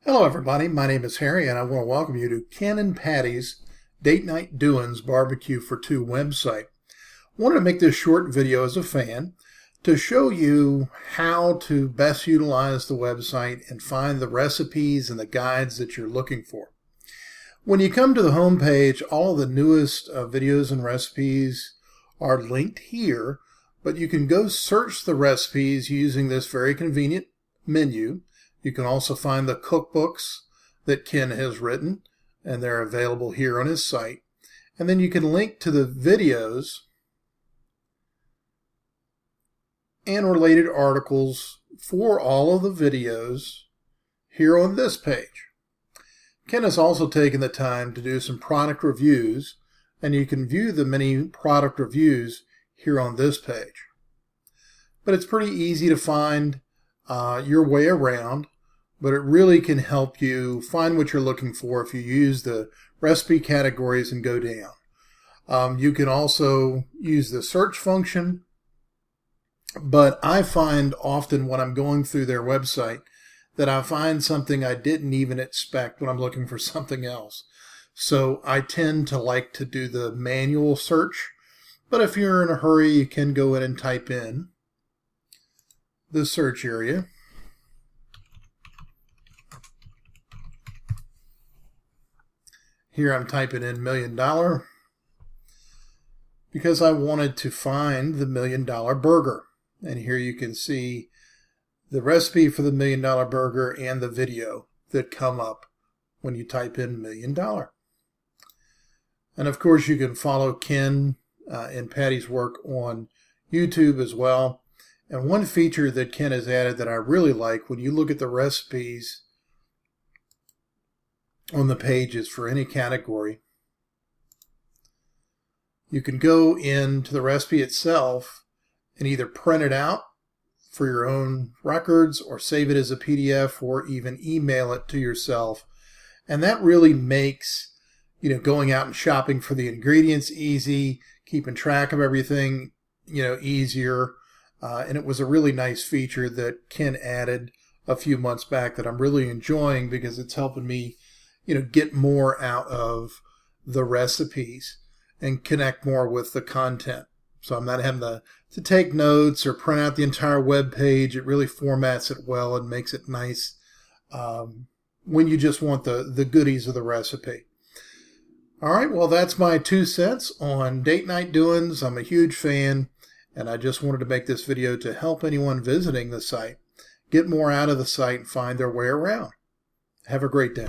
Hello everybody, my name is Harry and I want to welcome you to Ken and Patty's Date Night Doins BBQ for Two website. I wanted to make this short video as a fan to show you how to best utilize the website and find the recipes and the guides that you're looking for. When you come to the home page, all of the newest videos and recipes are linked here, but you can go search the recipes using this very convenient menu. You can also find the cookbooks that Ken has written, and they're available here on his site. And then you can link to the videos and related articles for all of the videos here on this page. Ken has also taken the time to do some product reviews, and you can view the many product reviews here on this page. But it's pretty easy to find your way around, but it really can help you find what you're looking for if you use the recipe categories and go down. You can also use the search function, but I find often when I'm going through their website that I find something I didn't even expect when I'm looking for something else. So I tend to like to do the manual search, but if you're in a hurry, you can go in and type in the search area. Here I'm typing in $1 million because I wanted to find the $1 million burger. And here you can see the recipe for the $1 million burger and the video that come up when you type in $1 million. And of course you can follow Ken and Patty's work on YouTube as well. And one feature that Ken has added that I really like, when you look at the recipes on the pages for any category, you can go into the recipe itself and either print it out for your own records or save it as a PDF or even email it to yourself. And that really makes, going out and shopping for the ingredients easy, keeping track of everything, easier. And it was a really nice feature that Ken added a few months back that I'm really enjoying because it's helping me, get more out of the recipes and connect more with the content. So I'm not having to take notes or print out the entire web page. It really formats it well and makes it nice when you just want the goodies of the recipe. All right, well, that's my 2 cents on Date Night Doings. I'm a huge fan, and I just wanted to make this video to help anyone visiting the site get more out of the site and find their way around. Have a great day.